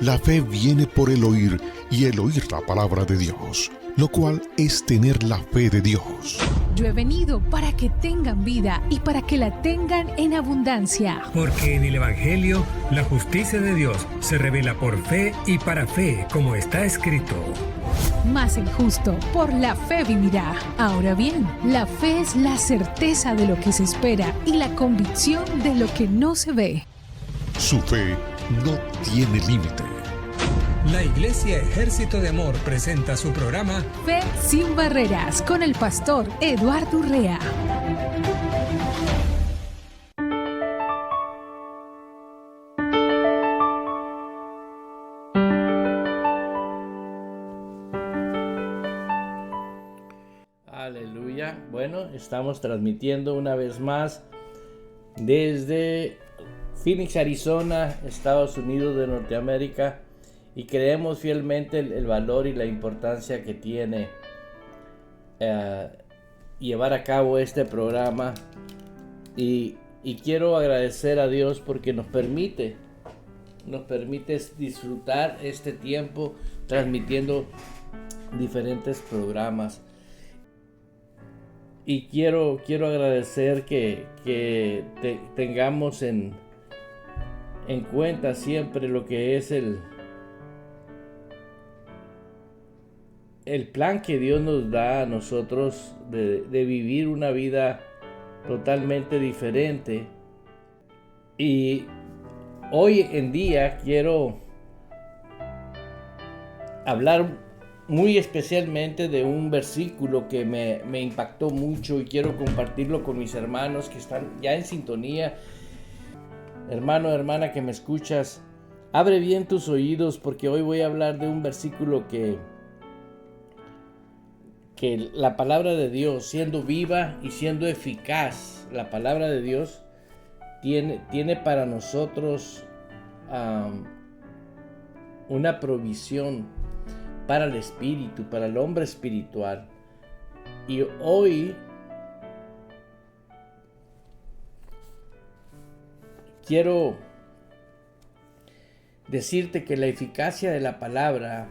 La fe viene por el oír y el oír la palabra de Dios, lo cual es tener la fe de Dios. Yo he venido para que tengan vida y para que la tengan en abundancia. Porque en el Evangelio la justicia de Dios se revela por fe y para fe, como está escrito. Mas el justo por la fe vivirá. Ahora bien, la fe es la certeza de lo que se espera y la convicción de lo que no se ve. Su fe no tiene límite. La Iglesia Ejército de Amor presenta su programa Fe sin barreras con el pastor Eduardo Urrea. Aleluya. Bueno, estamos transmitiendo una vez más desde Phoenix, Arizona, Estados Unidos de Norteamérica, y creemos fielmente el valor y la importancia que tiene llevar a cabo este programa, y quiero agradecer a Dios porque nos permite disfrutar este tiempo transmitiendo diferentes programas. Y quiero agradecer que tengamos en cuenta siempre lo que es el plan que Dios nos da a nosotros de vivir una vida totalmente diferente. Y hoy en día quiero hablar muy especialmente de un versículo que me impactó mucho y quiero compartirlo con mis hermanos que están ya en sintonía. Hermano, hermana que me escuchas, abre bien tus oídos porque hoy voy a hablar de un versículo que la palabra de Dios, siendo viva y siendo eficaz, la palabra de Dios tiene para nosotros una provisión para el espíritu, para el hombre espiritual. Y hoy quiero decirte que la eficacia de la palabra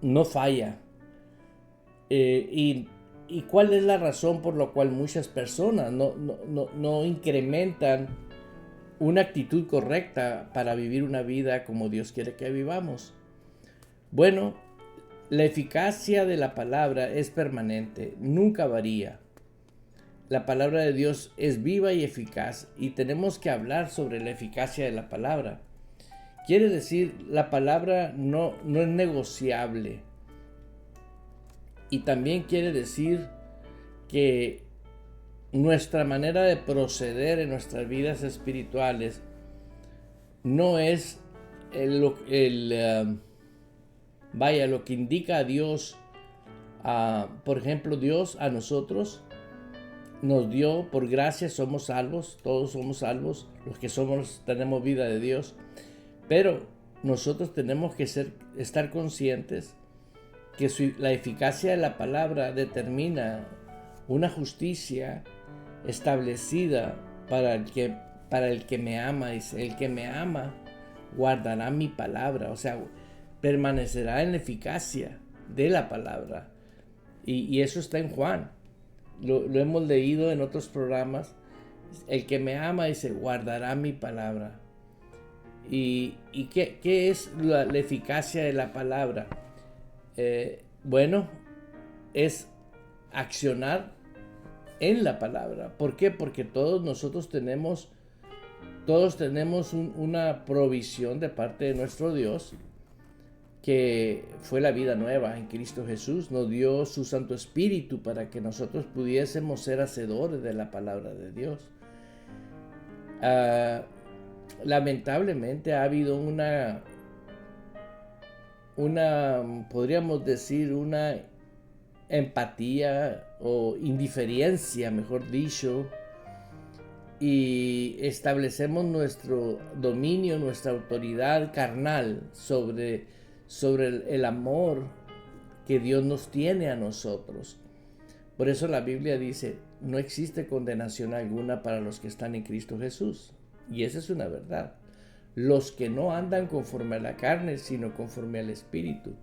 no falla. Y cuál es la razón por la cual muchas personas no incrementan una actitud correcta para vivir una vida como Dios quiere que vivamos. Bueno, la eficacia de la palabra es permanente, nunca varía. La palabra de Dios es viva y eficaz y tenemos que hablar sobre la eficacia de la palabra. Quiere decir, la palabra no es negociable. Y también quiere decir que nuestra manera de proceder en nuestras vidas espirituales no es lo que indica a Dios. Por ejemplo, Dios a nosotros nos dio por gracia, somos salvos, todos somos salvos, los que tenemos vida de Dios, pero nosotros tenemos que estar conscientes que la eficacia de la palabra determina una justicia establecida para el que me ama. Dice, el que me ama guardará mi palabra, o sea, permanecerá en la eficacia de la palabra. Y eso está en Juan, lo hemos leído en otros programas. El que me ama, dice, guardará mi palabra. ¿Y qué es la eficacia de la palabra? Bueno, es accionar en la palabra. ¿Por qué? Porque todos nosotros tenemos una provisión de parte de nuestro Dios, que fue la vida nueva en Cristo Jesús. Nos dio su Santo Espíritu para que nosotros pudiésemos ser hacedores de la palabra de Dios. Lamentablemente ha habido podríamos decir, una empatía o indiferencia, mejor dicho, y establecemos nuestro dominio, nuestra autoridad carnal sobre el amor que Dios nos tiene a nosotros. Por eso la Biblia dice, no existe condenación alguna para los que están en Cristo Jesús. Y esa es una verdad. los que no andan conforme a la carne, sino conforme al Espíritu.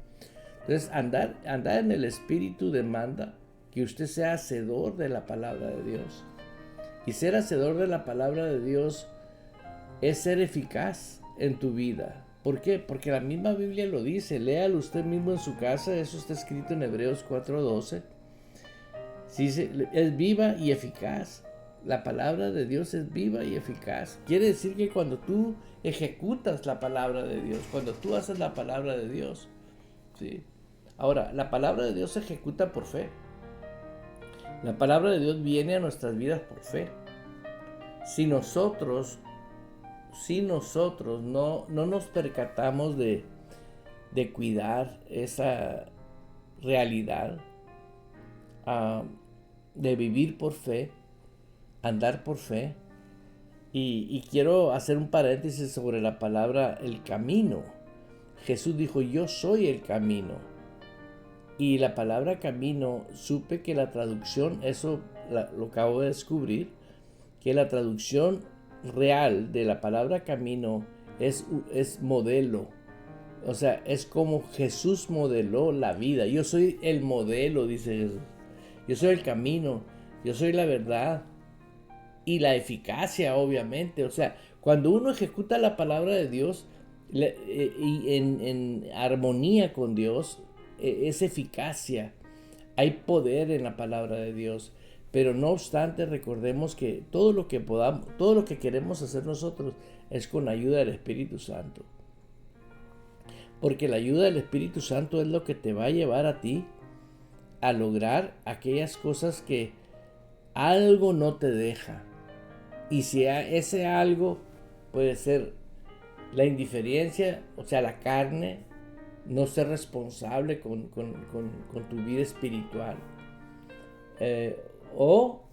Entonces, andar en el Espíritu demanda que usted sea hacedor de la palabra de Dios. Y ser hacedor de la palabra de Dios es ser eficaz en tu vida. ¿Por qué? Porque la misma Biblia lo dice. Léalo usted mismo en su casa. Eso está escrito en Hebreos 4:12. Dice, es viva y eficaz. La palabra de Dios es viva y eficaz. Quiere decir que cuando tú ejecutas la palabra de Dios, cuando tú haces la palabra de Dios, ¿sí? Ahora, la palabra de Dios se ejecuta por fe. La palabra de Dios viene a nuestras vidas por fe. Si nosotros no nos percatamos de cuidar esa realidad, de vivir por fe, andar por fe, y quiero hacer un paréntesis sobre la palabra el camino. Jesús dijo, yo soy el camino. Y la palabra camino, supe que la traducción, lo acabo de descubrir, que la traducción real de la palabra camino es modelo. O sea, es como Jesús modeló la vida. Yo soy el modelo, dice Jesús. Yo soy el camino, yo soy la verdad y la eficacia, obviamente. O sea, cuando uno ejecuta la palabra de Dios y en armonía con Dios, es eficacia. Hay poder en la palabra de Dios. Pero no obstante, recordemos que todo lo que queremos hacer nosotros es con la ayuda del Espíritu Santo. Porque la ayuda del Espíritu Santo es lo que te va a llevar a ti a lograr aquellas cosas que algo no te deja. Y si ese algo puede ser la indiferencia, o sea, la carne, no ser responsable con tu vida espiritual. O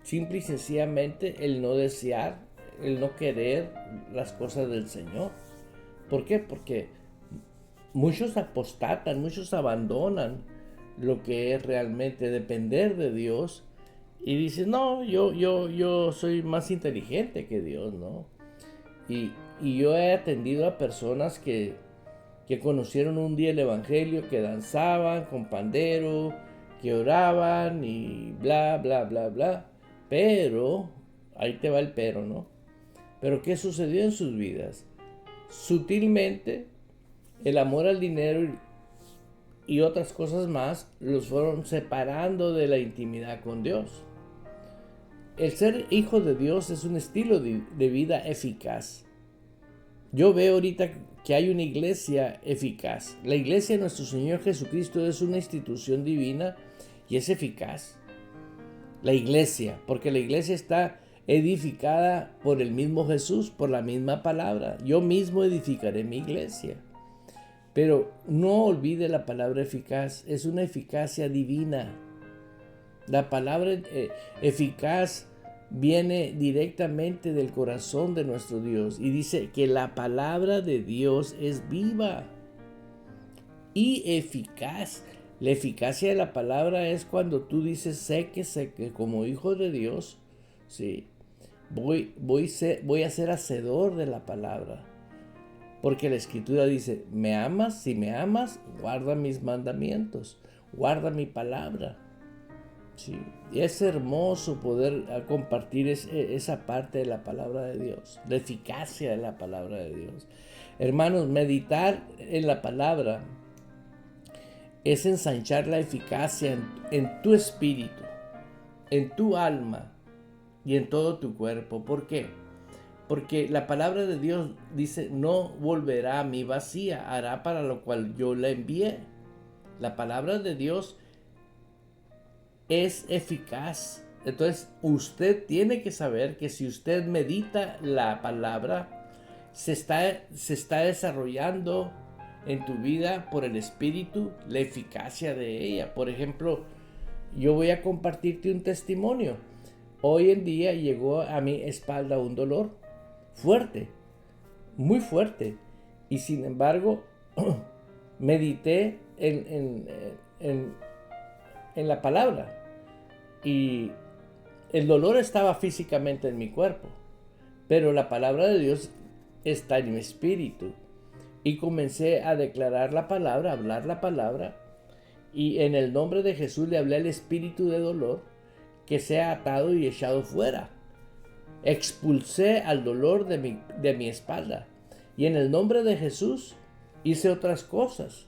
simple y sencillamente el no desear, el no querer las cosas del Señor. ¿Por qué? Porque muchos apostatan, muchos abandonan lo que es realmente depender de Dios y dicen, no, yo soy más inteligente que Dios, ¿no? Y yo he atendido a personas que conocieron un día el Evangelio, que danzaban con pandero, que oraban y bla, bla, bla, bla. Pero, ahí te va el pero, ¿no? Pero ¿qué sucedió en sus vidas? Sutilmente, el amor al dinero y otras cosas más los fueron separando de la intimidad con Dios. El ser hijo de Dios es un estilo de vida eficaz. Yo veo ahorita que hay una iglesia eficaz. La iglesia de nuestro Señor Jesucristo es una institución divina y es eficaz. La iglesia, porque la iglesia está edificada por el mismo Jesús, por la misma palabra. Yo mismo edificaré mi iglesia. Pero no olvide la palabra eficaz, es una eficacia divina. La palabra eficaz viene directamente del corazón de nuestro Dios y dice que la palabra de Dios es viva y eficaz. La eficacia de la palabra es cuando tú dices, sé que como hijo de Dios, sí, voy a ser hacedor de la palabra. Porque la Escritura dice, ¿me amas? Si me amas, guarda mis mandamientos, guarda mi palabra. Sí. Y es hermoso poder compartir esa parte de la palabra de Dios, la eficacia de la palabra de Dios. Hermanos, meditar en la palabra es ensanchar la eficacia en tu espíritu, en tu alma y en todo tu cuerpo. ¿Por qué? Porque la palabra de Dios dice, no volverá a mí vacía, hará para lo cual yo la envié. La palabra de Dios es eficaz. Entonces usted tiene que saber que si usted medita la palabra, se está desarrollando en tu vida por el Espíritu la eficacia de ella. Por ejemplo, yo voy a compartirte un testimonio. Hoy en día llegó a mi espalda un dolor fuerte, muy fuerte, y sin embargo medité en la palabra y el dolor estaba físicamente en mi cuerpo, pero la palabra de Dios está en mi espíritu. Y comencé a declarar la palabra, a hablar la palabra. Y en el nombre de Jesús le hablé al espíritu de dolor que sea atado y echado fuera. Expulsé al dolor de mi espalda. Y en el nombre de Jesús hice otras cosas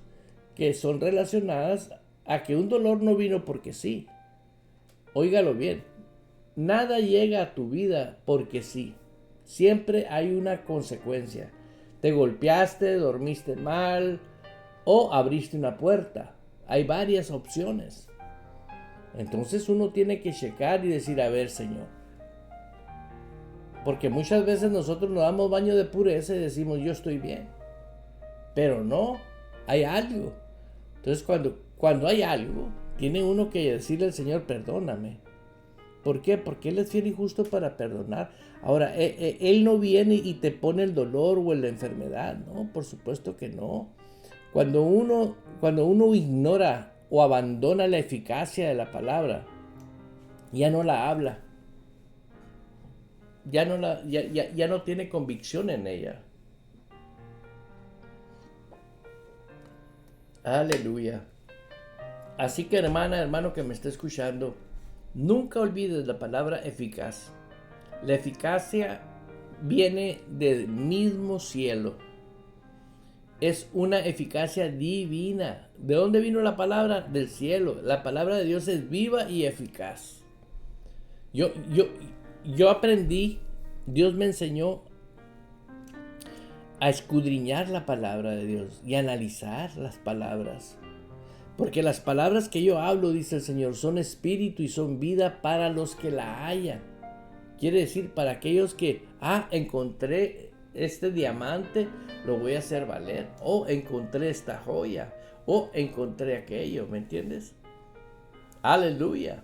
que son relacionadas a que un dolor no vino porque sí. Óigalo bien. Nada llega a tu vida porque sí. Siempre hay una consecuencia. Te golpeaste, dormiste mal o abriste una puerta. Hay varias opciones. Entonces uno tiene que checar y decir, a ver, Señor. Porque muchas veces nosotros nos damos baño de pureza y decimos, yo estoy bien. Pero no, hay algo. Entonces cuando hay algo, tiene uno que decirle al Señor, perdóname. ¿Por qué? Porque Él es fiel y justo para perdonar. Ahora, Él no viene y te pone el dolor o la enfermedad. No, por supuesto que no. Cuando uno ignora o abandona la eficacia de la palabra, ya no la habla. Ya no tiene convicción en ella. Aleluya. Así que hermano que me está escuchando, nunca olvides la palabra eficaz. La eficacia viene del mismo cielo. Es una eficacia divina. ¿De dónde vino la palabra? Del cielo. La palabra de Dios es viva y eficaz. Yo aprendí, Dios me enseñó a escudriñar la palabra de Dios y analizar las palabras. Porque las palabras que yo hablo, dice el Señor, son espíritu y son vida para los que la hallan. Quiere decir, para aquellos que, encontré este diamante, lo voy a hacer valer. O encontré esta joya. O encontré aquello, ¿me entiendes? Aleluya.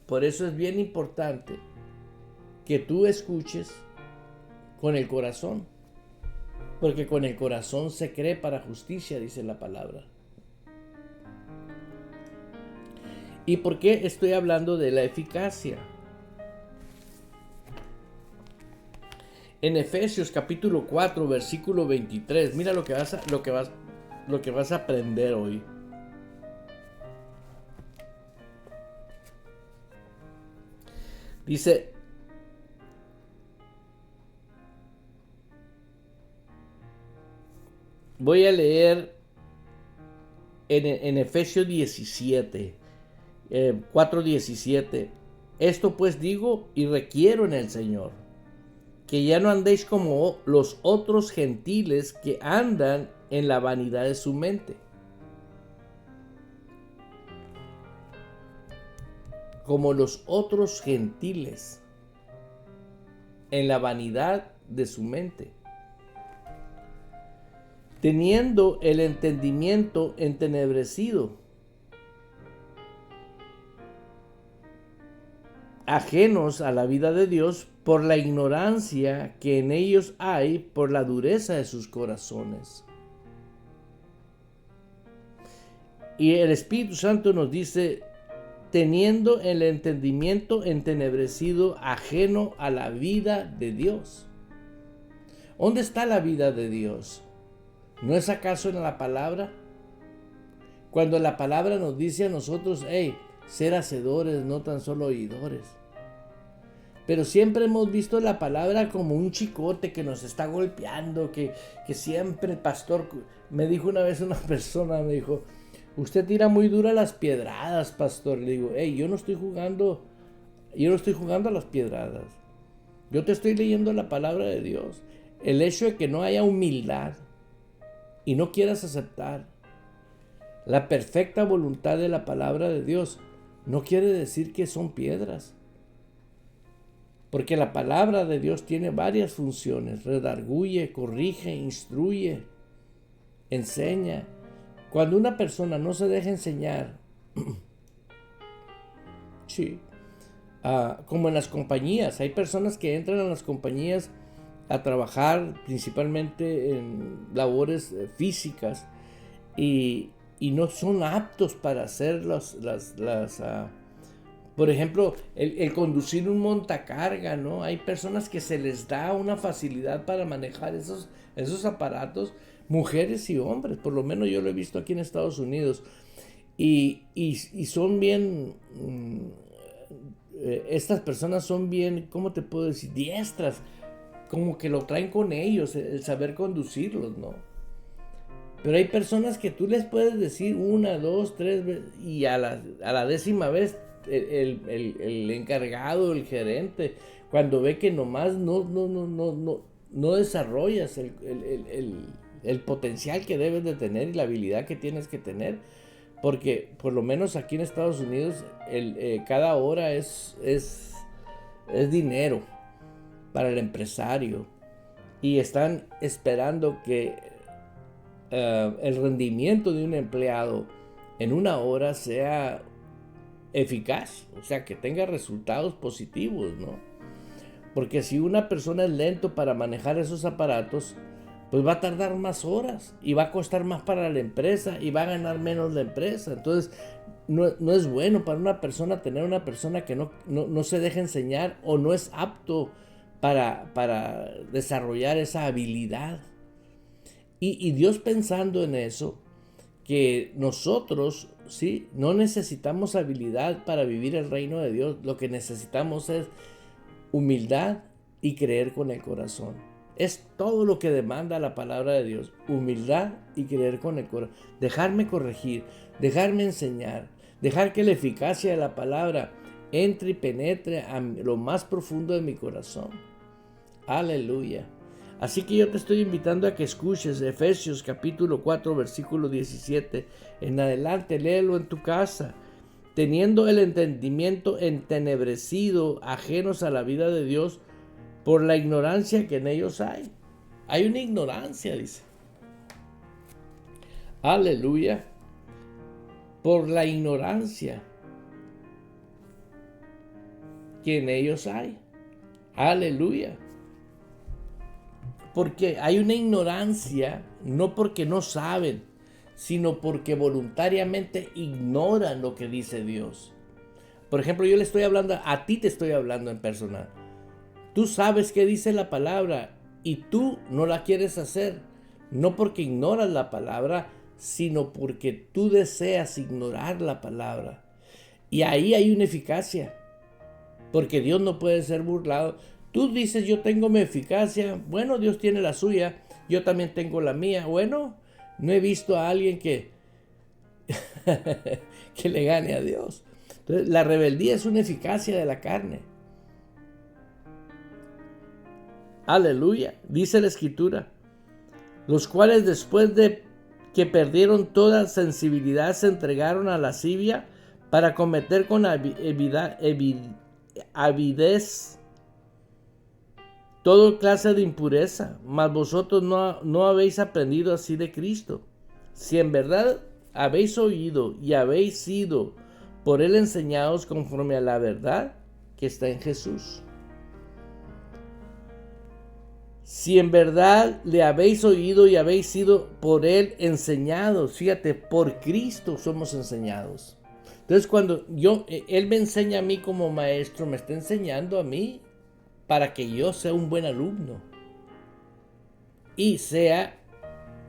Por eso es bien importante que tú escuches con el corazón. Porque con el corazón se cree para justicia, dice la palabra. ¿Y por qué estoy hablando de la eficacia? En Efesios capítulo 4, versículo 23, mira lo que vas a aprender hoy. Dice, voy a leer en Efesios 17, 4:17. Esto pues digo y requiero en el Señor, que ya no andéis como los otros gentiles que andan en la vanidad de su mente. Como los otros gentiles en la vanidad de su mente, teniendo el entendimiento entenebrecido, ajenos a la vida de Dios por la ignorancia que en ellos hay por la dureza de sus corazones. Y el Espíritu Santo nos dice, teniendo el entendimiento entenebrecido, ajeno a la vida de Dios. ¿Dónde está la vida de Dios? ¿No es acaso en la palabra? Cuando la palabra nos dice a nosotros, ser hacedores, no tan solo oidores. Pero siempre hemos visto la palabra como un chicote que nos está golpeando, que siempre el pastor, me dijo una vez una persona, me dijo, usted tira muy dura las piedradas, pastor. Le digo, yo no estoy jugando a las piedradas. Yo te estoy leyendo la palabra de Dios. El hecho de que no haya humildad y no quieras aceptar la perfecta voluntad de la palabra de Dios, no quiere decir que son piedras. Porque la palabra de Dios tiene varias funciones. Redarguye, corrige, instruye, enseña. Cuando una persona no se deja enseñar, sí, como en las compañías, hay personas que entran a las compañías a trabajar principalmente en labores físicas y no son aptos para hacer Por ejemplo, el conducir un montacarga, ¿no? Hay personas que se les da una facilidad para manejar esos aparatos, mujeres y hombres, por lo menos yo lo he visto aquí en Estados Unidos. Y son bien, estas personas son bien, ¿cómo te puedo decir? Diestras, como que lo traen con ellos, el saber conducirlos, ¿no? Pero hay personas que tú les puedes decir 1, 2, 3 veces y a la 10ª vez el encargado, el gerente, cuando ve que nomás no desarrollas el potencial que debes de tener y la habilidad que tienes que tener, porque por lo menos aquí en Estados Unidos cada hora es dinero para el empresario y están esperando que el rendimiento de un empleado en 1 hora sea eficaz, o sea, que tenga resultados positivos, ¿no? Porque si una persona es lento para manejar esos aparatos, pues va a tardar más horas y va a costar más para la empresa y va a ganar menos la empresa. Entonces, no es bueno para una persona tener una persona que no se deja enseñar o no es apto para desarrollar esa habilidad. Y Dios, pensando en eso, que nosotros, ¿sí?, no necesitamos habilidad para vivir el reino de Dios. Lo que necesitamos es humildad y creer con el corazón. Es todo lo que demanda la palabra de Dios. Humildad y creer con el corazón. Dejarme corregir, dejarme enseñar, dejar que la eficacia de la palabra entre y penetre a lo más profundo de mi corazón. Aleluya. Así que yo te estoy invitando a que escuches Efesios capítulo 4, versículo 17. En adelante, léelo en tu casa. Teniendo el entendimiento entenebrecido, ajenos a la vida de Dios, por la ignorancia que en ellos hay. Hay una ignorancia, dice. Aleluya. Por la ignorancia que en ellos hay. Aleluya. Porque hay una ignorancia, no porque no saben, sino porque voluntariamente ignoran lo que dice Dios. Por ejemplo, yo le estoy hablando, a ti te estoy hablando en personal. Tú sabes qué dice la palabra y tú no la quieres hacer, no porque ignoras la palabra, sino porque tú deseas ignorar la palabra. Y ahí hay una eficacia, porque Dios no puede ser burlado. Tú dices, yo tengo mi eficacia. Bueno, Dios tiene la suya. Yo también tengo la mía. Bueno, no he visto a alguien que le gane a Dios. Entonces, la rebeldía es una eficacia de la carne. Aleluya. Dice la Escritura. Los cuales después de que perdieron toda sensibilidad se entregaron a lascivia para cometer con avidez toda clase de impureza, mas vosotros no habéis aprendido así de Cristo. Si en verdad habéis oído y habéis sido por él enseñados conforme a la verdad que está en Jesús. Si en verdad le habéis oído y habéis sido por él enseñados, fíjate, por Cristo somos enseñados. Entonces cuando él me enseña a mí como maestro, me está enseñando a mí para que yo sea un buen alumno y sea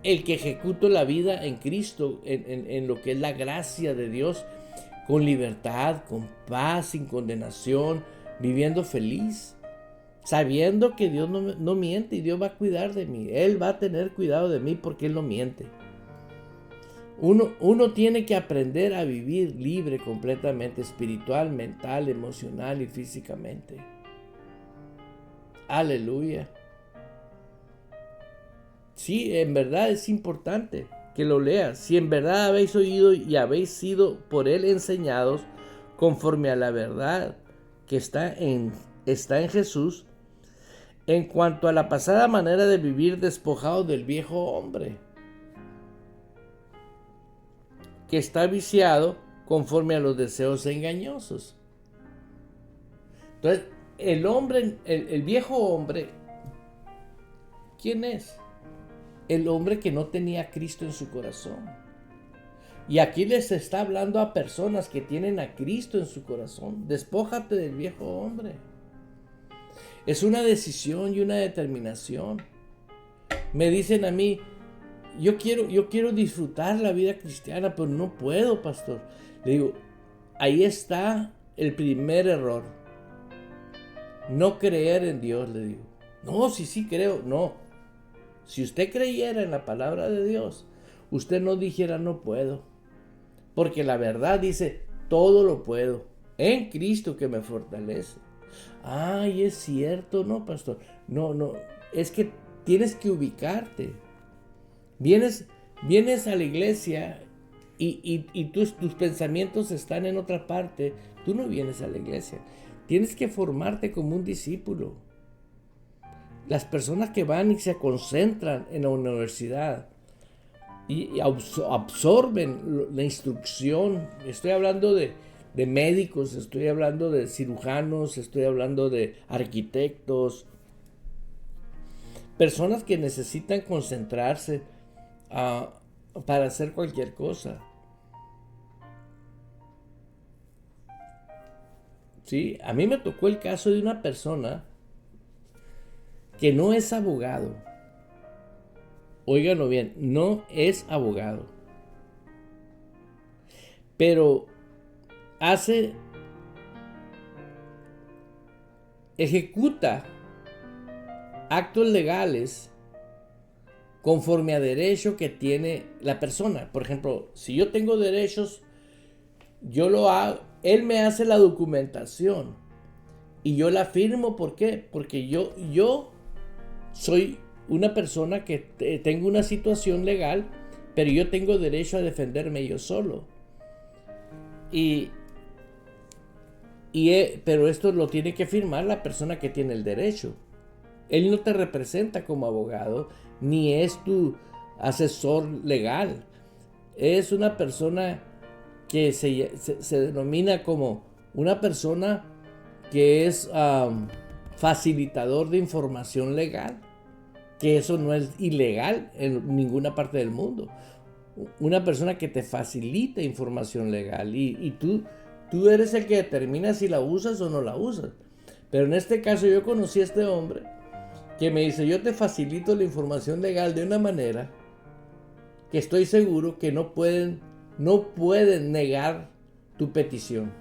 el que ejecuto la vida en Cristo, en lo que es la gracia de Dios, con libertad, con paz, sin condenación, viviendo feliz, sabiendo que Dios no miente y Dios va a cuidar de mí. Él va a tener cuidado de mí porque Él no miente. Uno tiene que aprender a vivir libre completamente, espiritual, mental, emocional y físicamente. Aleluya. Sí, en verdad es importante que lo leas. Si en verdad habéis oído y habéis sido por él enseñados conforme a la verdad que está en Jesús, en cuanto a la pasada manera de vivir despojados del viejo hombre, que está viciado conforme a los deseos engañosos. Entonces, el viejo hombre, ¿quién es? El hombre que no tenía a Cristo en su corazón. Y aquí les está hablando a personas que tienen a Cristo en su corazón. Despójate del viejo hombre. Es una decisión y una determinación. Me dicen a mí, yo quiero disfrutar la vida cristiana, pero no puedo, pastor. Le digo, ahí está el primer error. No creer en Dios, le digo. No, sí creo. No. Si usted creyera en la palabra de Dios, usted no dijera no puedo. Porque la verdad dice, todo lo puedo en Cristo que me fortalece. Ay, es cierto, no, pastor. No, es que tienes que ubicarte. Vienes a la iglesia y tus pensamientos están en otra parte. Tú no vienes a la iglesia. Tienes que formarte como un discípulo. Las personas que van y se concentran en la universidad y absorben la instrucción, estoy hablando de médicos, estoy hablando de cirujanos, estoy hablando de arquitectos, personas que necesitan concentrarse para hacer cualquier cosa. ¿Sí? A mí me tocó el caso de una persona que no es abogado. Óiganlo bien, no es abogado. Pero ejecuta actos legales conforme a derecho que tiene la persona. Por ejemplo, si yo tengo derechos, yo lo hago, él me hace la documentación y yo la firmo. ¿Por qué? Porque yo soy una persona que tengo una situación legal, pero yo tengo derecho a defenderme yo solo. Pero esto lo tiene que firmar la persona que tiene el derecho. Él no te representa como abogado, ni es tu asesor legal. Es una persona que se denomina como una persona que es facilitador de información legal, que eso no es ilegal en ninguna parte del mundo. Una persona que te facilita información legal y tú eres el que determina si la usas o no la usas. Pero en este caso yo conocí a este hombre que me dice, yo te facilito la información legal de una manera que estoy seguro que no pueden negar tu petición.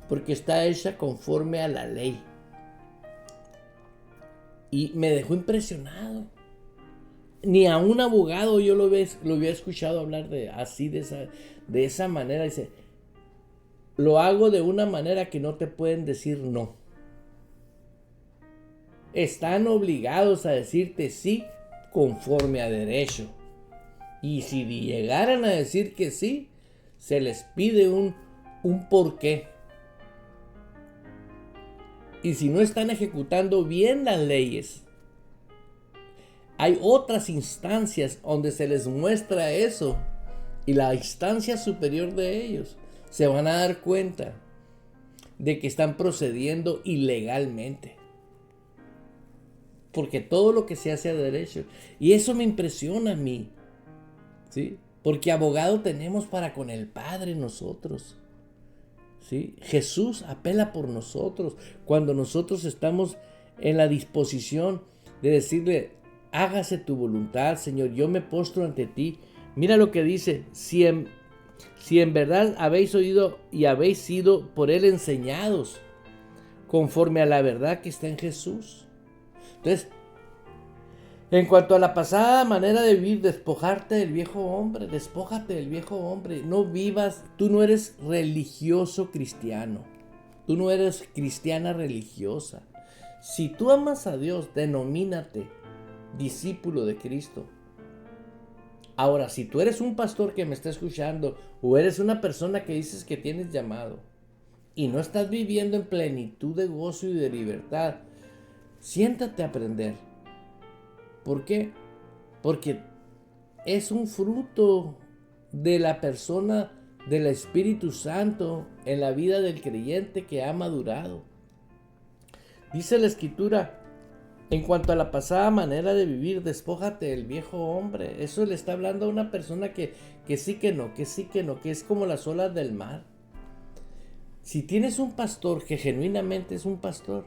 Porque está hecha conforme a la ley. Y me dejó impresionado. Ni a un abogado yo lo había escuchado hablar de esa manera. Dice, lo hago de una manera que no te pueden decir no. Están obligados a decirte sí conforme a derecho. Y si llegaran a decir que sí, se les pide un porqué. Y si no están ejecutando bien las leyes, hay otras instancias donde se les muestra eso. Y la instancia superior de ellos se van a dar cuenta de que están procediendo ilegalmente. Porque todo lo que se hace a derecho. Y eso me impresiona a mí. ¿Sí? Porque abogado tenemos para con el Padre nosotros. ¿Sí? Jesús apela por nosotros. Cuando nosotros estamos en la disposición de decirle, hágase tu voluntad, Señor, yo me postro ante ti. Mira lo que dice, si en verdad habéis oído y habéis sido por Él enseñados, conforme a la verdad que está en Jesús. Entonces, en cuanto a la pasada manera de vivir, despojarte del viejo hombre, despójate del viejo hombre. No vivas, tú no eres religioso cristiano, tú no eres cristiana religiosa. Si tú amas a Dios, denomínate discípulo de Cristo. Ahora, si tú eres un pastor que me está escuchando, o eres una persona que dices que tienes llamado, y no estás viviendo en plenitud de gozo y de libertad, siéntate a aprender. ¿Por qué? Porque es un fruto de la persona del Espíritu Santo en la vida del creyente que ha madurado. Dice la Escritura En cuanto a la pasada manera de vivir, despójate del viejo hombre. Eso le está hablando a una persona que sí que no, que sí que no, que es como las olas del mar. Si tienes un pastor que genuinamente es un pastor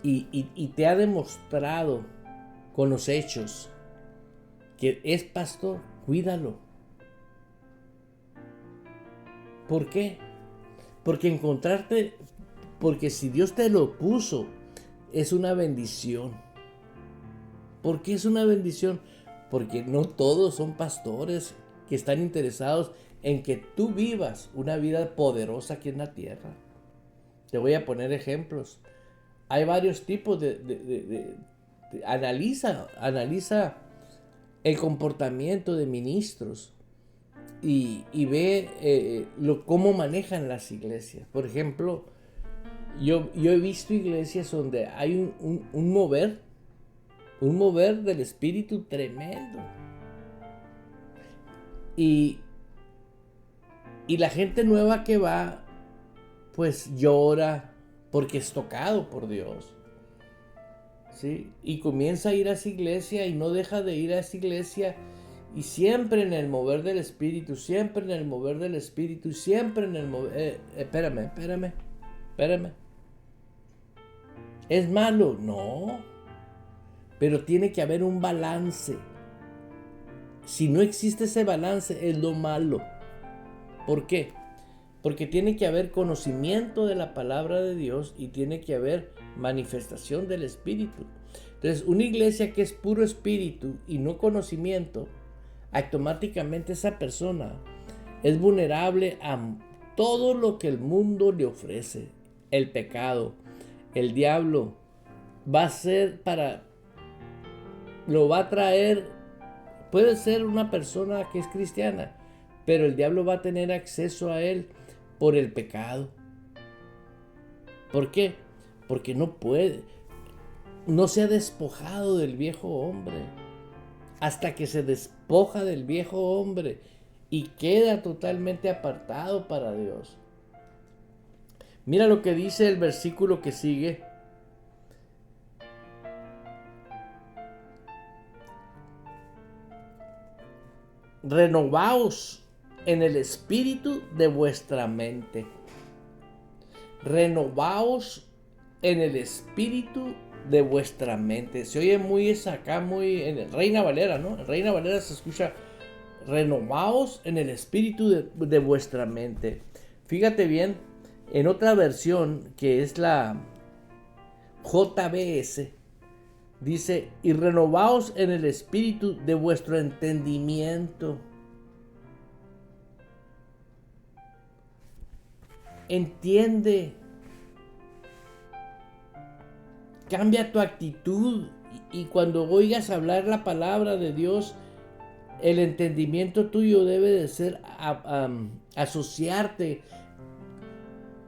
y te ha demostrado con los hechos que es pastor, cuídalo. ¿Por qué? Porque si Dios te lo puso, es una bendición. ¿Por qué es una bendición? Porque no todos son pastores que están interesados en que tú vivas una vida poderosa aquí en la tierra. Te voy a poner ejemplos. Hay varios tipos analiza el comportamiento de ministros y ve cómo manejan las iglesias. Por ejemplo, yo he visto iglesias donde hay un mover del espíritu tremendo. Y la gente nueva que va, pues llora porque es tocado por Dios. ¿Sí? Y comienza a ir a esa iglesia y no deja de ir a esa iglesia. Y siempre en el mover del espíritu, siempre en el mover del espíritu, siempre en el mover... Espérame. ¿Es malo? No. Pero tiene que haber un balance. Si no existe ese balance, es lo malo. ¿Por qué? Porque tiene que haber conocimiento de la palabra de Dios y tiene que haber manifestación del espíritu. Entonces, una iglesia que es puro espíritu y no conocimiento, automáticamente esa persona es vulnerable a todo lo que el mundo le ofrece. El pecado, el diablo va a ser lo va a traer. Puede ser una persona que es cristiana, pero el diablo va a tener acceso a él por el pecado. ¿Por qué? Porque no se ha despojado del viejo hombre. Hasta que se despoja del viejo hombre y queda totalmente apartado para Dios. Mira lo que dice el versículo que sigue. Renovaos en el espíritu de vuestra mente. Renovaos en el espíritu de vuestra mente. Se oye muy acá, muy en el Reina Valera, ¿no? En Reina Valera se escucha: renovaos en el espíritu de vuestra mente. Fíjate bien, en otra versión que es la JBS, dice: y renovaos en el espíritu de vuestro entendimiento. Entiende. Cambia tu actitud y cuando oigas hablar la palabra de Dios, el entendimiento tuyo debe de ser asociarte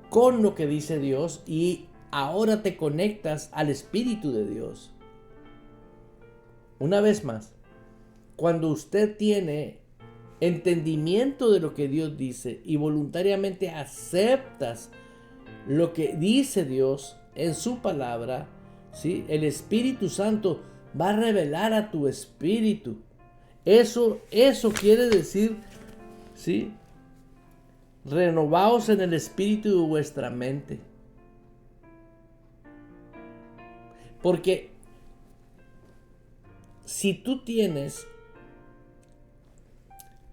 con lo que dice Dios y ahora te conectas al Espíritu de Dios. Una vez más, cuando usted tiene entendimiento de lo que Dios dice y voluntariamente aceptas lo que dice Dios en su palabra, ¿sí? El Espíritu Santo va a revelar a tu espíritu. Eso quiere decir, ¿sí? Renovaos en el espíritu de vuestra mente. Porque si tú tienes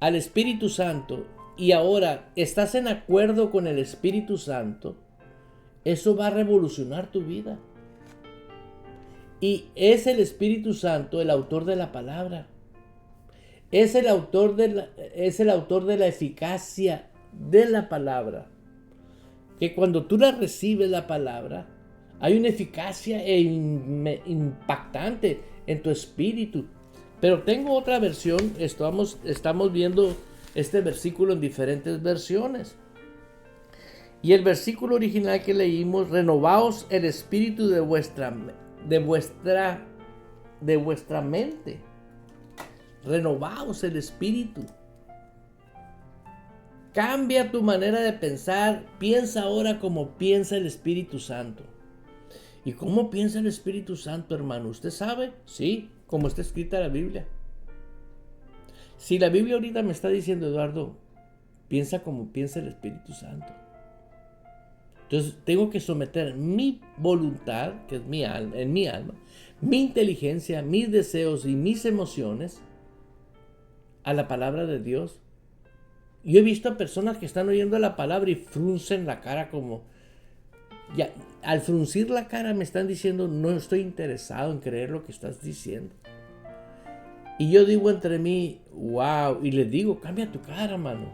al Espíritu Santo y ahora estás en acuerdo con el Espíritu Santo, eso va a revolucionar tu vida. Y es el Espíritu Santo el autor de la palabra. Es el autor de la eficacia de la palabra. Que cuando tú la recibes la palabra, hay una eficacia impactante en tu espíritu. Pero tengo otra versión. Estamos viendo este versículo en diferentes versiones. Y el versículo original que leímos: renovaos el espíritu de vuestra mente. Renovaos el espíritu. Cambia tu manera de pensar. Piensa ahora como piensa el Espíritu Santo. ¿Y cómo piensa el Espíritu Santo, hermano? ¿Usted sabe? Sí, como está escrita la Biblia. Si la Biblia ahorita me está diciendo, Eduardo, piensa como piensa el Espíritu Santo. Entonces tengo que someter mi voluntad, que es mi alma, mi inteligencia, mis deseos y mis emociones a la palabra de Dios. Yo he visto a personas que están oyendo la palabra y fruncen la cara como... Ya, al fruncir la cara me están diciendo, no estoy interesado en creer lo que estás diciendo. Y yo digo entre mí, wow, y les digo, cambia tu cara, mano.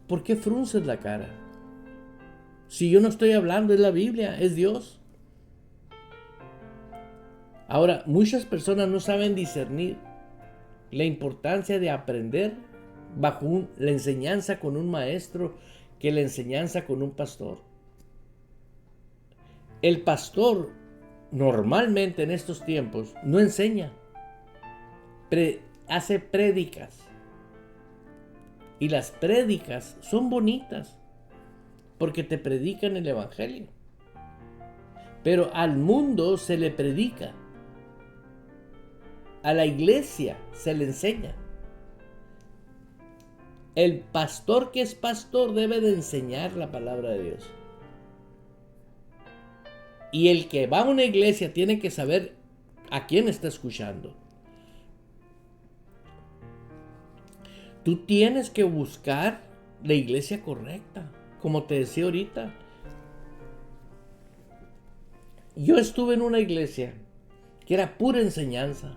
¿Por qué frunces la cara? Si yo no estoy hablando, es la Biblia, es Dios. Ahora, muchas personas no saben discernir la importancia de aprender bajo la enseñanza con un maestro que la enseñanza con un pastor. El pastor normalmente en estos tiempos no enseña, hace prédicas. Y las prédicas son bonitas porque te predican el evangelio. Pero al mundo se le predica. A la iglesia se le enseña. El pastor que es pastor debe de enseñar la palabra de Dios. Y el que va a una iglesia tiene que saber a quién está escuchando. Tú tienes que buscar la iglesia correcta, como te decía ahorita. Yo estuve en una iglesia que era pura enseñanza.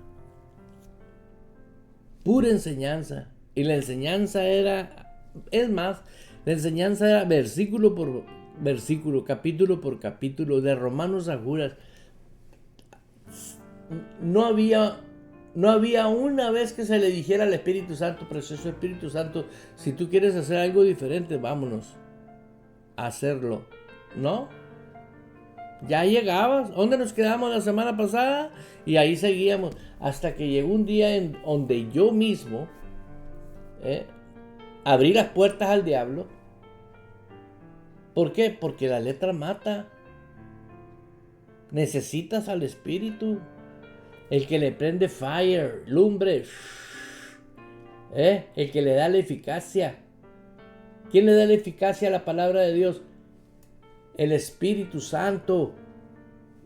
Pura enseñanza. Y la enseñanza era, es más, la enseñanza era versículo por versículo, capítulo por capítulo, de Romanos a Judas. No había una vez que se le dijera al Espíritu Santo, precioso Espíritu Santo, si tú quieres hacer algo diferente, vámonos a hacerlo. ¿No? Ya llegabas. ¿Dónde nos quedamos la semana pasada? Y ahí seguíamos. Hasta que llegó un día en donde yo mismo abrí las puertas al diablo. ¿Por qué? Porque la letra mata. Necesitas al Espíritu. El que le prende fire, lumbre. El que le da la eficacia. ¿Quién le da la eficacia a la palabra de Dios? El Espíritu Santo.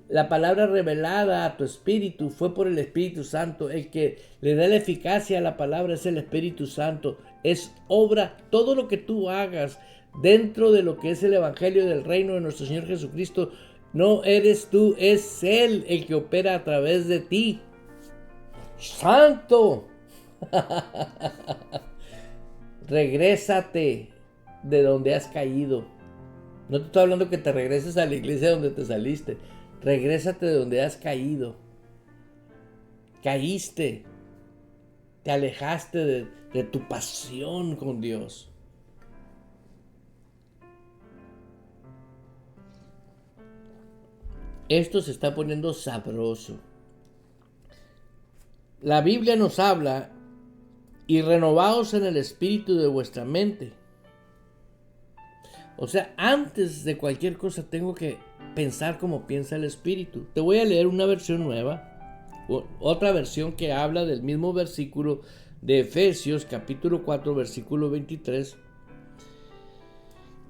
La palabra revelada a tu espíritu fue por el Espíritu Santo. El que le da la eficacia a la palabra es el Espíritu Santo. Es obra, todo lo que tú hagas dentro de lo que es el Evangelio del Reino de nuestro Señor Jesucristo. No eres tú, es Él el que opera a través de ti. ¡Santo! Regrésate de donde has caído. No te estoy hablando que te regreses a la iglesia donde te saliste. Regrésate de donde has caído. Caíste. Te alejaste de tu pasión con Dios. Esto se está poniendo sabroso. La Biblia nos habla, y renovaos en el espíritu de vuestra mente. O sea, antes de cualquier cosa tengo que pensar como piensa el Espíritu. Te voy a leer una versión nueva, otra versión que habla del mismo versículo de Efesios capítulo 4 versículo 23,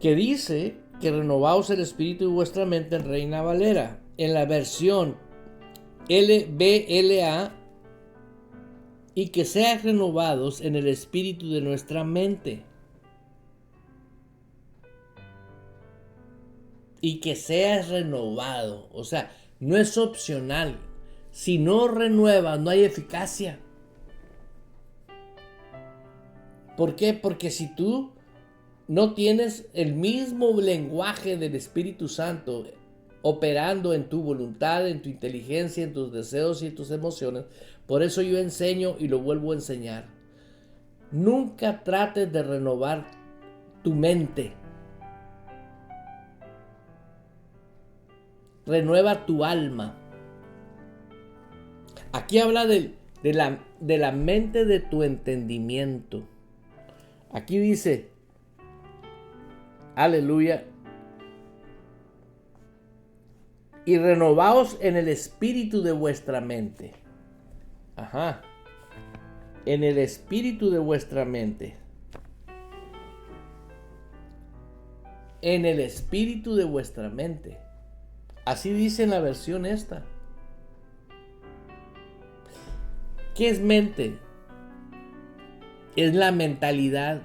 que dice que renovaos el espíritu de vuestra mente en Reina Valera. En la versión LBLA, y que sean renovados en el espíritu de nuestra mente. Y que seas renovado. O sea, no es opcional. Si no renuevas, no hay eficacia. ¿Por qué? Porque si tú no tienes el mismo lenguaje del Espíritu Santo operando en tu voluntad, en tu inteligencia, en tus deseos y en tus emociones, por eso yo enseño y lo vuelvo a enseñar. Nunca trates de renovar tu mente. Renueva tu alma. Aquí habla de la mente de tu entendimiento. Aquí dice, aleluya, y renovaos en el espíritu de vuestra mente. Ajá. En el espíritu de vuestra mente. En el espíritu de vuestra mente. Así dice en la versión esta. ¿Qué es mente? Es la mentalidad.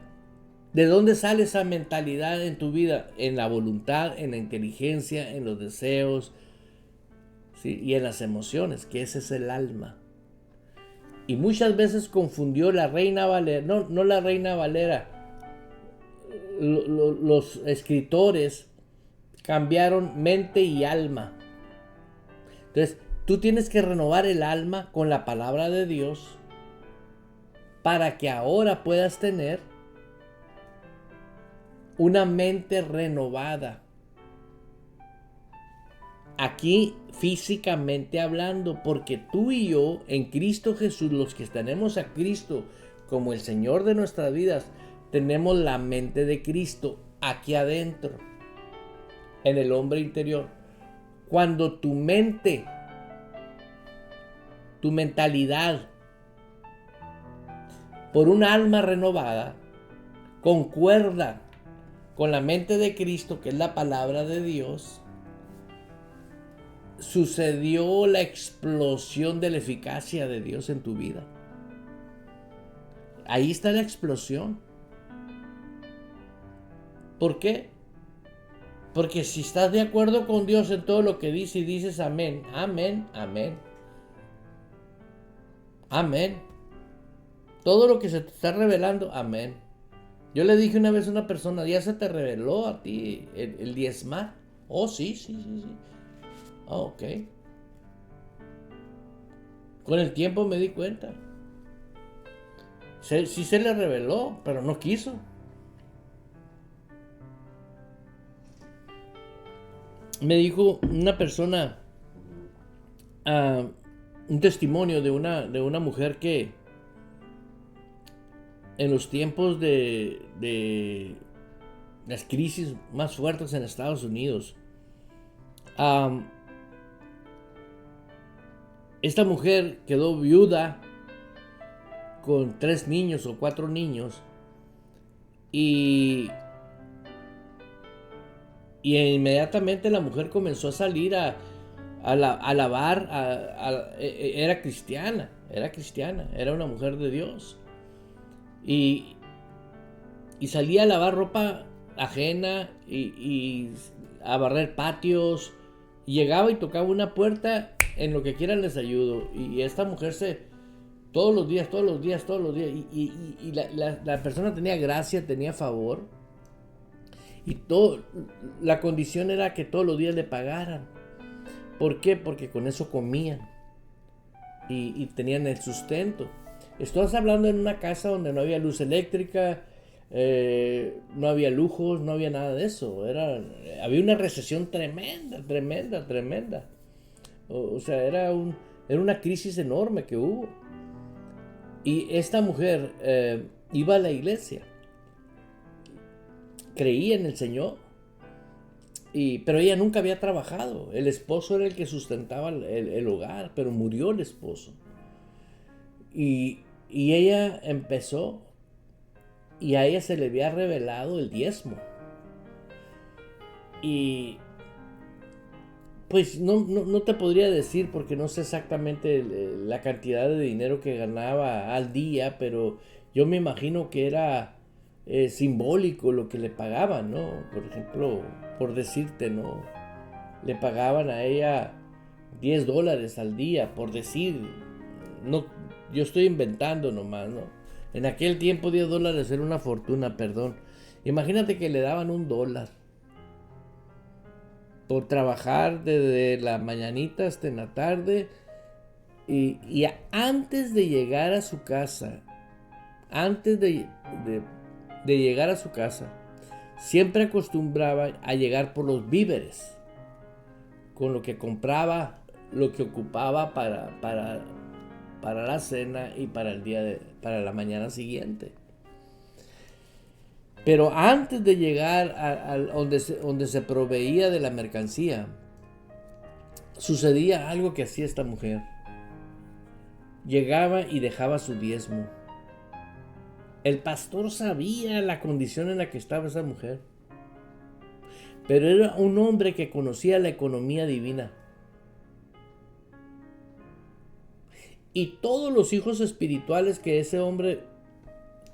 ¿De dónde sale esa mentalidad en tu vida? En la voluntad, en la inteligencia, en los deseos, ¿sí? Y en las emociones, que ese es el alma. Y muchas veces confundió la Reina Valera, no la Reina Valera, los escritores cambiaron mente y alma. Entonces, tú tienes que renovar el alma con la palabra de Dios para que ahora puedas tener una mente renovada. Aquí físicamente hablando, porque tú y yo en Cristo Jesús, los que tenemos a Cristo como el Señor de nuestras vidas, tenemos la mente de Cristo aquí adentro, en el hombre interior. Cuando tu mente, tu mentalidad, por un alma renovada, concuerda con la mente de Cristo, que es la palabra de Dios, sucedió la explosión de la eficacia de Dios en tu vida. Ahí está la explosión. ¿Por qué? Porque si estás de acuerdo con Dios en todo lo que dice y dices amén, amén, amén, amén, todo lo que se te está revelando, amén. Yo le dije una vez a una persona, ¿ya se te reveló a ti el diezmar? Oh, sí. Oh, ok. Con el tiempo me di cuenta. Sí se le reveló, pero no quiso. Me dijo una persona, un testimonio de una mujer que en los tiempos de las crisis más fuertes en Estados Unidos, esta mujer quedó viuda con 3 niños o 4 niños y inmediatamente la mujer comenzó a salir a alabar, era cristiana, era una mujer de Dios y salía a lavar ropa ajena y a barrer patios, y llegaba y tocaba una puerta, en lo que quieran les ayudo, y esta mujer todos los días, y la persona tenía gracia, tenía favor, y la condición era que todos los días le pagaran. ¿Por qué? Porque con eso comían y tenían el sustento. Estás hablando en una casa donde no había luz eléctrica, no había lujos, no había nada de eso. Había una recesión tremenda. O sea, era una crisis enorme que hubo. Y esta mujer iba a la iglesia, creía en el Señor, pero ella nunca había trabajado. El esposo era el que sustentaba el hogar, pero murió el esposo. Y ella empezó, y a ella se le había revelado el diezmo. Y pues no te podría decir, porque no sé exactamente la cantidad de dinero que ganaba al día, pero yo me imagino que era simbólico lo que le pagaban, ¿no? Por ejemplo, por decirte, ¿no? Le pagaban a ella $10 al día, por decir. No, yo estoy inventando nomás, ¿no? En aquel tiempo $10 era una fortuna, perdón. Imagínate que le daban $1 por trabajar desde la mañanita hasta en la tarde, y antes de llegar a su casa, llegar a su casa, siempre acostumbraba a llegar por los víveres, con lo que compraba, lo que ocupaba para la cena y para la mañana siguiente. Pero antes de llegar a donde se proveía de la mercancía, sucedía algo que hacía esta mujer. Llegaba y dejaba su diezmo. El pastor sabía la condición en la que estaba esa mujer, pero era un hombre que conocía la economía divina. Y todos los hijos espirituales que ese hombre,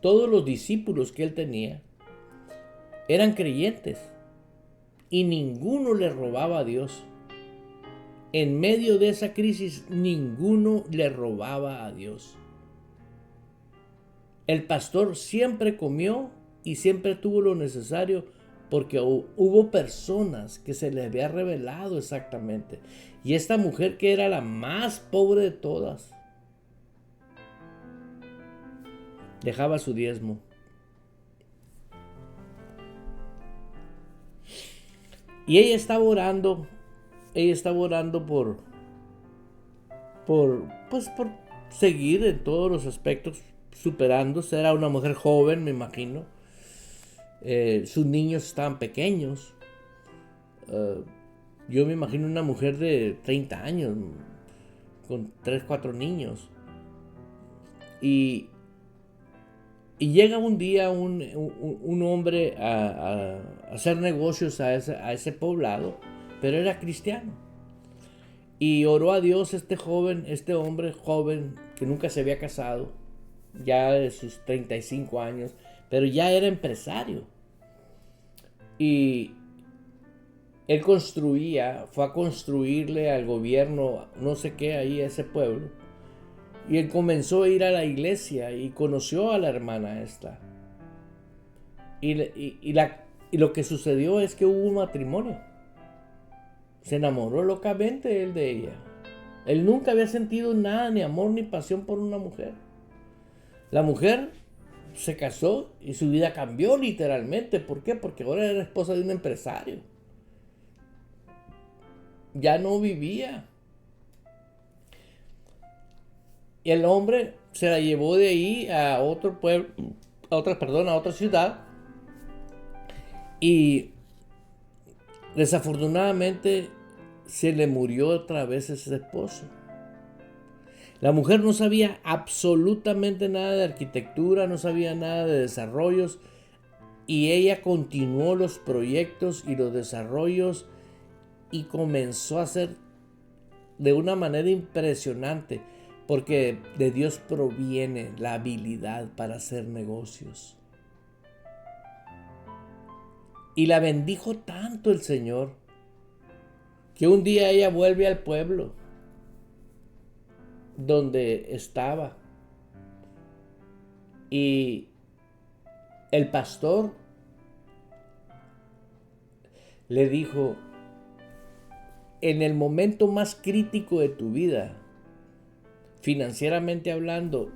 todos los discípulos que él tenía, eran creyentes. Y ninguno le robaba a Dios. En medio de esa crisis, ninguno le robaba a Dios. El pastor siempre comió y siempre tuvo lo necesario porque hubo personas que se les había revelado exactamente. Y esta mujer, que era la más pobre de todas, dejaba su diezmo. Y ella estaba orando por seguir en todos los aspectos, superándose. Era una mujer joven, me imagino. Sus niños estaban pequeños. Yo me imagino una mujer de 30 años, con 3, 4 niños. Y llega un día un hombre a hacer negocios a ese poblado, pero era cristiano. Y oró a Dios este hombre joven que nunca se había casado, ya de sus 35 años, pero ya era empresario. Y él fue a construirle al gobierno no sé qué ahí a ese pueblo. Y él comenzó a ir a la iglesia y conoció a la hermana esta. Y lo que sucedió es que hubo un matrimonio. Se enamoró locamente él de ella. Él nunca había sentido nada, ni amor, ni pasión por una mujer. La mujer se casó y su vida cambió literalmente. ¿Por qué? Porque ahora era esposa de un empresario. Ya no vivía. Y el hombre se la llevó de ahí a otro pueblo, a otra ciudad. Y desafortunadamente se le murió otra vez ese esposo. La mujer no sabía absolutamente nada de arquitectura, no sabía nada de desarrollos. Y ella continuó los proyectos y los desarrollos y comenzó a hacer de una manera impresionante. Porque de Dios proviene la habilidad para hacer negocios. Y la bendijo tanto el Señor que un día ella vuelve al pueblo donde estaba. Y el pastor le dijo: en el momento más crítico de tu vida, financieramente hablando,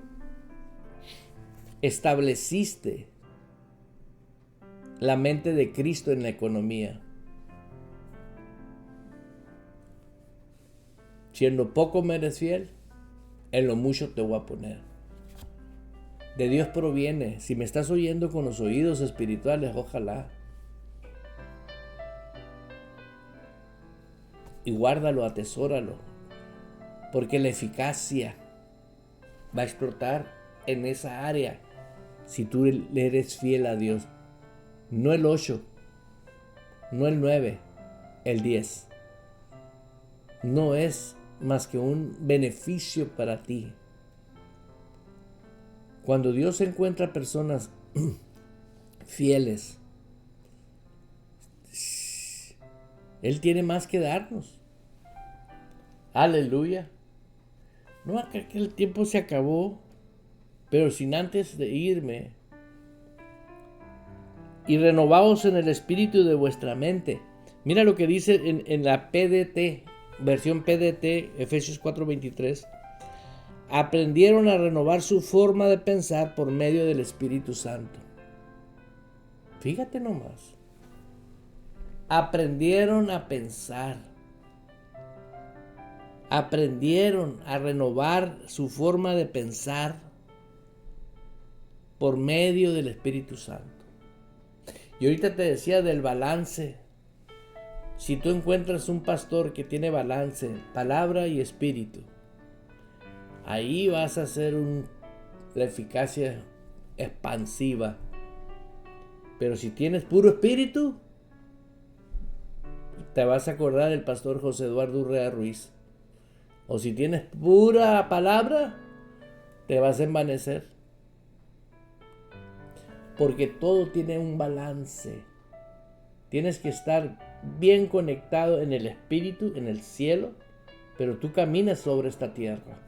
estableciste la mente de Cristo en la economía. Si en lo poco me eres fiel, en lo mucho te voy a poner. De Dios proviene. Si me estás oyendo con los oídos espirituales, ojalá. Y guárdalo, atesóralo. Porque la eficacia va a explotar en esa área si tú le eres fiel a Dios. No el 8, no el 9, el 10. No es más que un beneficio para ti. Cuando Dios encuentra personas fieles, Él tiene más que darnos. Aleluya. No, acá que el tiempo se acabó, pero sin antes de irme. Y renovaos en el espíritu de vuestra mente. Mira lo que dice en la PDT, versión PDT, Efesios 4:23. Aprendieron a renovar su forma de pensar por medio del Espíritu Santo. Fíjate nomás. Aprendieron a pensar. Aprendieron a renovar su forma de pensar por medio del Espíritu Santo. Y ahorita te decía del balance Si tú encuentras un pastor que tiene balance, palabra y espíritu, ahí vas a hacer la eficacia expansiva. Pero si tienes puro espíritu, te vas a acordar del pastor José Eduardo Urrea Ruiz. O si tienes pura palabra, te vas a envanecer. Porque todo tiene un balance. Tienes que estar bien conectado en el espíritu, en el cielo, pero tú caminas sobre esta tierra.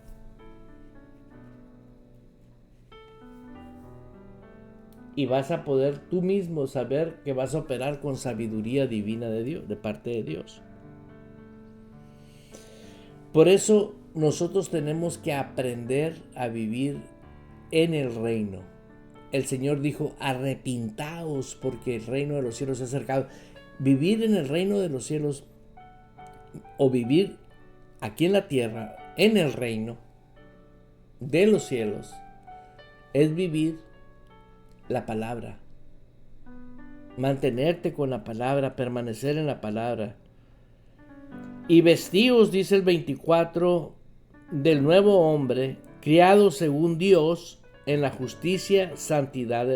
Y vas a poder tú mismo saber que vas a operar con sabiduría divina de Dios, de parte de Dios. Por eso nosotros tenemos que aprender a vivir en el reino. El Señor dijo, arrepintaos porque el reino de los cielos se ha acercado. Vivir en el reino de los cielos o vivir aquí en la tierra, en el reino de los cielos, es vivir la palabra. Mantenerte con la palabra, permanecer en la palabra. Y vestíos, dice el 24, del nuevo hombre, criado según Dios, en la justicia, santidad,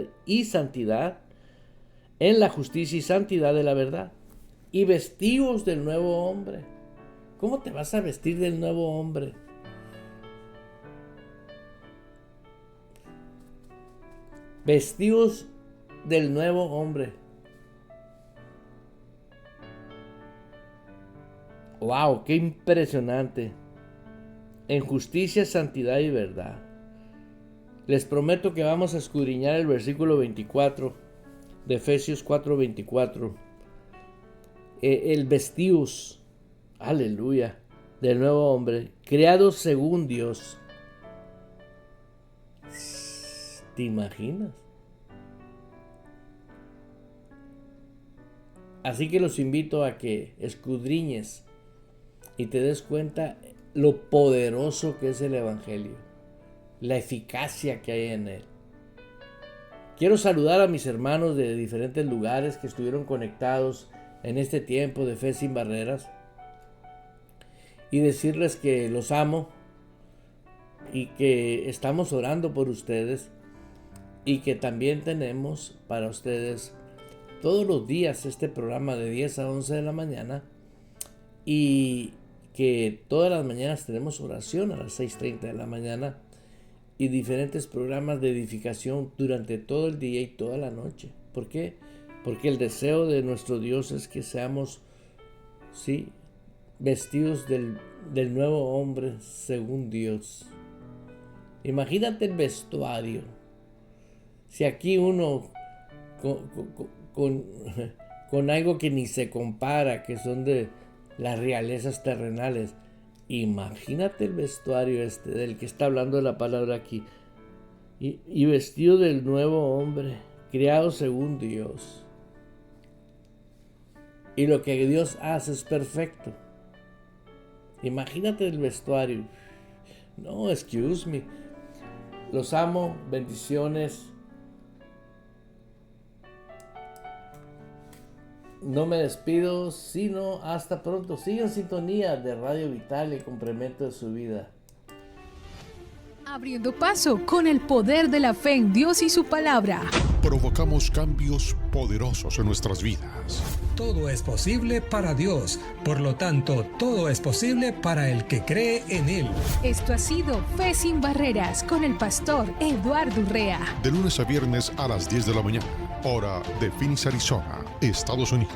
en la justicia y santidad de la verdad. Y vestíos del nuevo hombre. ¿Cómo te vas a vestir del nuevo hombre? Vestíos del nuevo hombre. ¡Wow! ¡Qué impresionante! En justicia, santidad y verdad. Les prometo que vamos a escudriñar el versículo 24 de Efesios 4:24. El vestíos, aleluya, del nuevo hombre, creado según Dios. ¿Te imaginas? Así que los invito a que escudriñes y te des cuenta lo poderoso que es el Evangelio, la eficacia que hay en él. Quiero saludar a mis hermanos de diferentes lugares que estuvieron conectados en este tiempo de Fe Sin Barreras y decirles que los amo y que estamos orando por ustedes y que también tenemos para ustedes todos los días este programa de 10 a 11 de la mañana y que todas las mañanas tenemos oración a las 6:30 de la mañana y diferentes programas de edificación durante todo el día y toda la noche. ¿Por qué? Porque el deseo de nuestro Dios es que seamos, sí, vestidos del nuevo hombre según Dios. Imagínate el vestuario. Si aquí uno con algo que ni se compara, que son de las realezas terrenales, imagínate el vestuario del que está hablando la palabra aquí. Y vestido del nuevo hombre, criado según Dios. Y lo que Dios hace es perfecto. Imagínate el vestuario. No, excuse me. Los amo, bendiciones. No me despido, sino hasta pronto. Sigan en sintonía de Radio Vital, el complemento de su vida. Abriendo paso con el poder de la fe en Dios y su palabra. Provocamos cambios poderosos en nuestras vidas. Todo es posible para Dios, por lo tanto, todo es posible para el que cree en Él. Esto ha sido Fe Sin Barreras con el pastor Eduardo Urrea. De lunes a viernes a las 10 de la mañana, hora de Phoenix, Arizona, Estados Unidos.